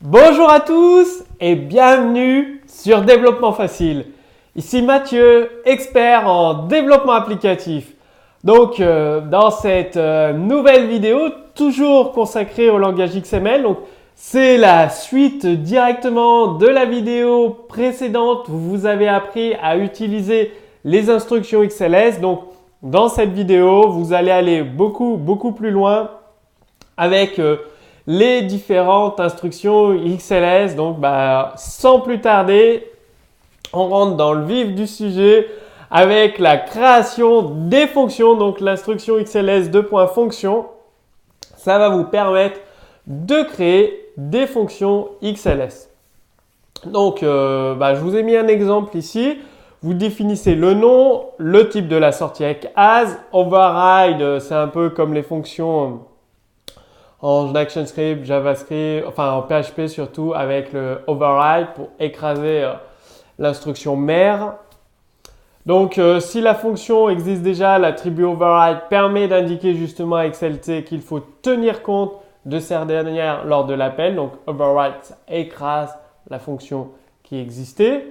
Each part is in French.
Bonjour à tous et bienvenue sur Développement Facile. Ici Mathieu, expert en développement applicatif. Donc dans cette nouvelle vidéo, toujours consacrée au langage XML, donc c'est la suite directement de la vidéo précédente où vous avez appris à utiliser les instructions XLS. Donc dans cette vidéo, vous allez aller beaucoup plus loin avec les différentes instructions XLS. Donc, sans plus tarder, on rentre dans le vif du sujet avec la création des fonctions. Donc, l'instruction XLS fonction, ça va vous permettre de créer des fonctions XLS. Donc, je vous ai mis un exemple ici. Vous définissez le nom, le type de la sortie avec as, override, c'est un peu comme les fonctions en ActionScript, JavaScript, enfin en PHP surtout avec le override pour écraser l'instruction mère. Donc si la fonction existe déjà, l'attribut override permet d'indiquer justement à XLT qu'il faut tenir compte de cette dernière lors de l'appel. Donc override, ça écrase la fonction qui existait.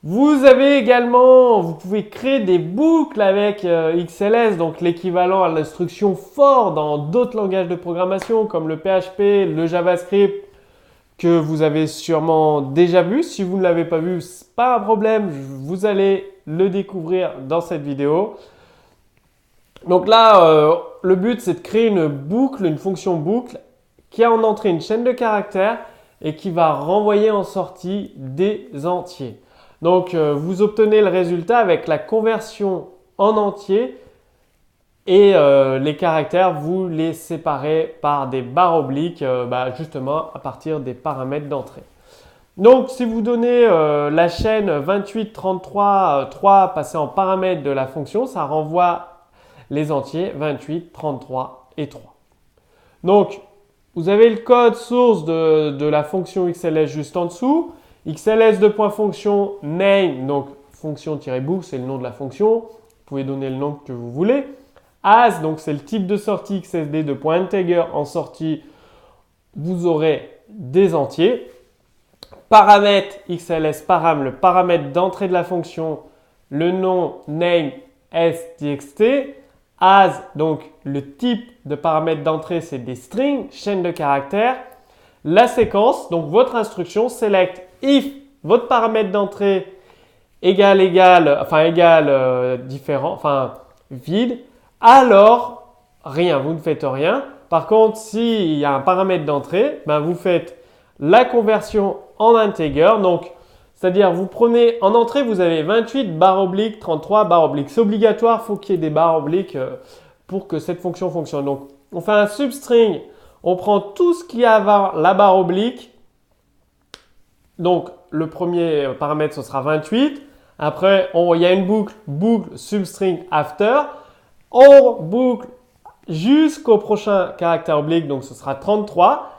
Vous avez également, vous pouvez créer des boucles avec XLS, donc l'équivalent à l'instruction for dans d'autres langages de programmation comme le PHP, le JavaScript que vous avez sûrement déjà vu. Si vous ne l'avez pas vu, ce n'est pas un problème, vous allez le découvrir dans cette vidéo. Donc là, le but c'est de créer une boucle, une fonction boucle qui a en entrée une chaîne de caractères et qui va renvoyer en sortie des entiers. Donc, vous obtenez le résultat avec la conversion en entier et les caractères, vous les séparez par des barres obliques, justement à partir des paramètres d'entrée. Donc, si vous donnez la chaîne 28, 33, 3 passée en paramètres de la fonction, ça renvoie les entiers 28, 33 et 3. Donc, vous avez le code source de la fonction XLS juste en dessous. XLS fonction name, donc fonction-book, c'est le nom de la fonction. Vous pouvez donner le nom que vous voulez. As, donc c'est le type de sortie XSD de .integer en sortie. Vous aurez des entiers. Paramètre XLS param, le paramètre d'entrée de la fonction, le nom name s.txt. As, donc le type de paramètre d'entrée, c'est des strings, chaîne de caractères. La séquence, donc votre instruction, select if votre paramètre d'entrée égale vide, alors rien, vous ne faites rien. Par contre, s'il y a un paramètre d'entrée, vous faites la conversion en integer. Donc, c'est-à-dire vous prenez en entrée, vous avez 28 barre oblique, 33 barre oblique. C'est obligatoire, il faut qu'il y ait des barres obliques pour que cette fonction fonctionne. Donc, on fait un substring. On prend tout ce qui a la barre oblique. Donc, le premier paramètre, ce sera 28. Après, il y a une boucle substring after. On boucle jusqu'au prochain caractère oblique, donc ce sera 33.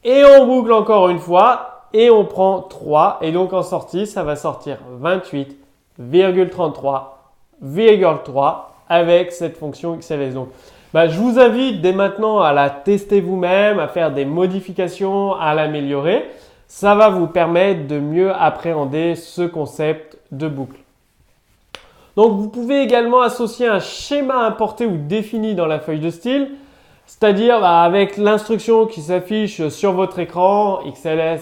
Et on boucle encore une fois et on prend 3. Et donc, en sortie, ça va sortir 28,33,3 avec cette fonction XLS. Donc, je vous invite dès maintenant à la tester vous-même, à faire des modifications, à l'améliorer. Ça va vous permettre de mieux appréhender ce concept de boucle. Donc, vous pouvez également associer un schéma importé ou défini dans la feuille de style, c'est-à-dire avec l'instruction qui s'affiche sur votre écran, XL,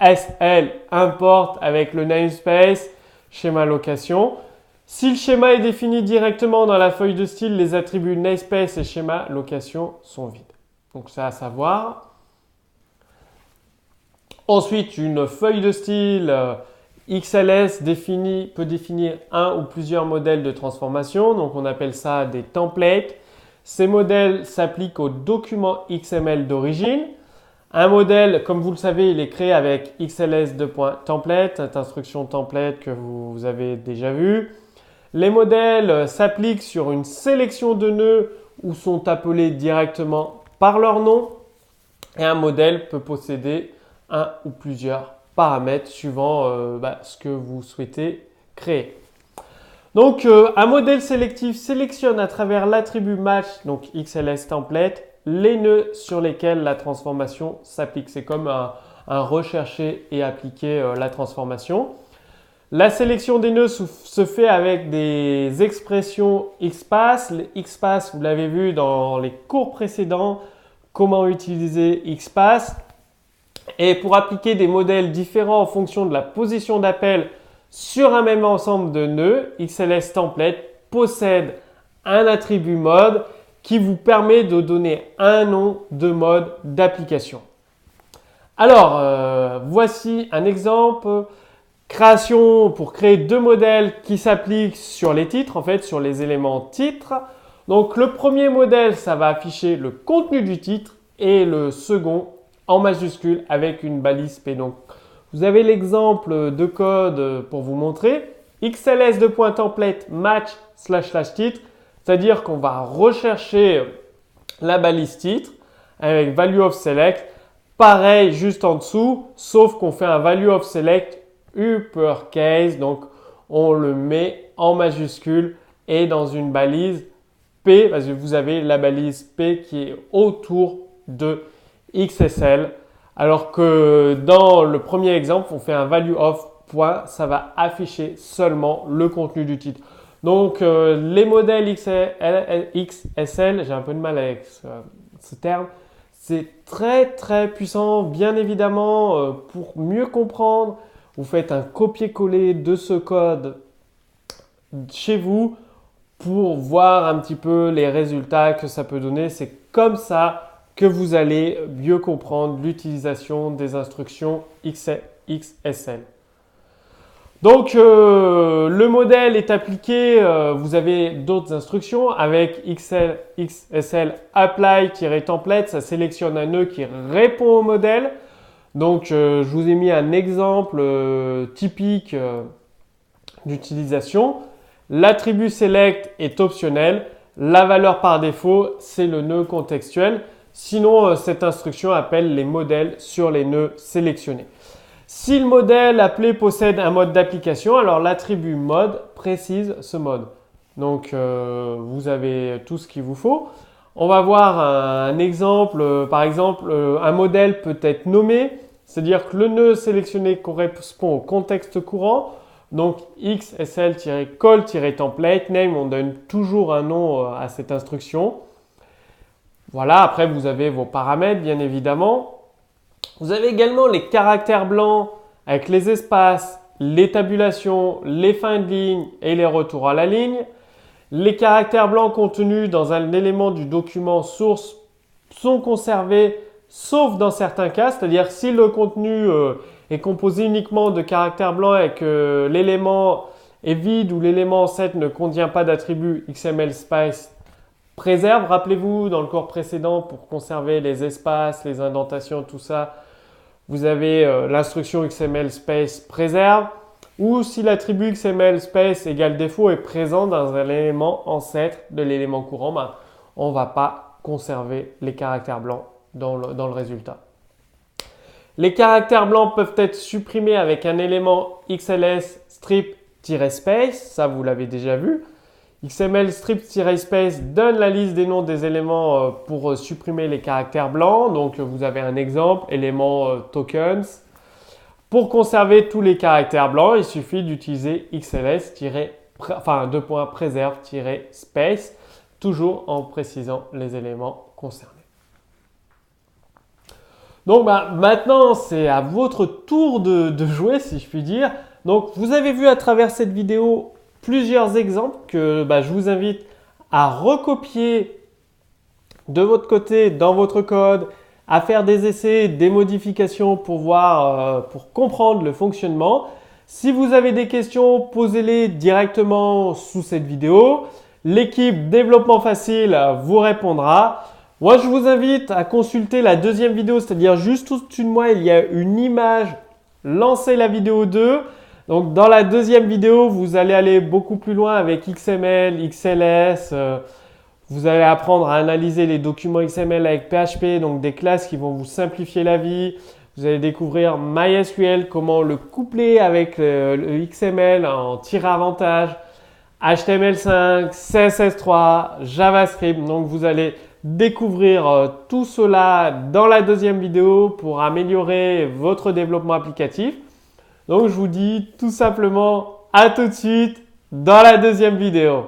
SL, import avec le namespace, schéma location. Si le schéma est défini directement dans la feuille de style, les attributs namespace et schéma location sont vides. Donc, ça à savoir. Ensuite, une feuille de style XLS peut définir un ou plusieurs modèles de transformation. Donc, on appelle ça des templates. Ces modèles s'appliquent aux documents XML d'origine. Un modèle, comme vous le savez, il est créé avec XLS:template, cette instruction template que vous avez déjà vue. Les modèles s'appliquent sur une sélection de nœuds ou sont appelés directement par leur nom. Et un modèle peut posséder un ou plusieurs paramètres suivant ce que vous souhaitez créer. Donc, un modèle sélectif sélectionne à travers l'attribut match, donc XLS template, les nœuds sur lesquels la transformation s'applique. C'est comme un rechercher et appliquer la transformation. La sélection des nœuds se fait avec des expressions XPath. Les XPath, vous l'avez vu dans les cours précédents, comment utiliser XPath. Et pour appliquer des modèles différents en fonction de la position d'appel sur un même ensemble de nœuds, XLS Template possède un attribut mode qui vous permet de donner un nom de mode d'application. Alors, voici un exemple. Création pour créer deux modèles qui s'appliquent sur les titres, en fait, sur les éléments titres. Donc, le premier modèle, ça va afficher le contenu du titre et le second en majuscule avec une balise P. Donc, vous avez l'exemple de code pour vous montrer. XLS template match / titre, c'est-à-dire qu'on va rechercher la balise titre avec value of select. Pareil, juste en dessous, sauf qu'on fait un value of select uppercase, donc on le met en majuscule et dans une balise P, parce que vous avez la balise P qui est autour de XSL, alors que dans le premier exemple, on fait un value of point, ça va afficher seulement le contenu du titre. Donc les modèles XSL, j'ai un peu de mal avec ce terme, c'est très puissant, bien évidemment, pour mieux comprendre. Vous faites un copier-coller de ce code chez vous pour voir un petit peu les résultats que ça peut donner. C'est comme ça que vous allez mieux comprendre l'utilisation des instructions XSL. Donc, le modèle est appliqué, vous avez d'autres instructions avec XSL apply-template, ça sélectionne un nœud qui répond au modèle. Donc, je vous ai mis un exemple typique d'utilisation. L'attribut select est optionnel. La valeur par défaut, c'est le nœud contextuel. Sinon, cette instruction appelle les modèles sur les nœuds sélectionnés. Si le modèle appelé possède un mode d'application, alors l'attribut mode précise ce mode. Donc, vous avez tout ce qu'il vous faut. On va voir un exemple. Par exemple, un modèle peut être nommé, c'est-à-dire que le nœud sélectionné correspond au contexte courant. Donc, XSL-call-template name, on donne toujours un nom à cette instruction. Voilà, après vous avez vos paramètres, bien évidemment. Vous avez également les caractères blancs avec les espaces, les tabulations, les fins de ligne et les retours à la ligne. Les caractères blancs contenus dans un élément du document source sont conservés sauf dans certains cas, c'est-à-dire si le contenu est composé uniquement de caractères blancs et que l'élément est vide ou l'élément en set ne contient pas d'attribut XML space préserve. Rappelez-vous, dans le cours précédent, pour conserver les espaces, les indentations, tout ça, vous avez l'instruction XML space préserve. Ou si l'attribut XML space égale défaut est présent dans un élément ancêtre de l'élément courant, on ne va pas conserver les caractères blancs dans le résultat. Les caractères blancs peuvent être supprimés avec un élément XLS strip-space, ça vous l'avez déjà vu. XML strip-space donne la liste des noms des éléments pour supprimer les caractères blancs. Donc vous avez un exemple, élément tokens. Pour conserver tous les caractères blancs, il suffit d'utiliser XLS-preserve-space, toujours en précisant les éléments concernés. Donc maintenant, c'est à votre tour de jouer, si je puis dire. Donc vous avez vu à travers cette vidéo plusieurs exemples que je vous invite à recopier de votre côté dans votre code, à faire des essais, des modifications pour voir, pour comprendre le fonctionnement. Si vous avez des questions, posez-les directement sous cette vidéo. L'équipe Développement Facile vous répondra. Moi, je vous invite à consulter la deuxième vidéo, c'est-à-dire juste au-dessus de moi, il y a une image. Lancez la vidéo 2. Donc, dans la deuxième vidéo, vous allez aller beaucoup plus loin avec XML, XLS. Vous allez apprendre à analyser les documents XML avec PHP, donc des classes qui vont vous simplifier la vie. Vous allez découvrir MySQL, comment le coupler avec le XML en tirer avantage. HTML5, CSS3, JavaScript. Donc, vous allez découvrir tout cela dans la deuxième vidéo pour améliorer votre développement applicatif. Donc je vous dis tout simplement à tout de suite dans la deuxième vidéo.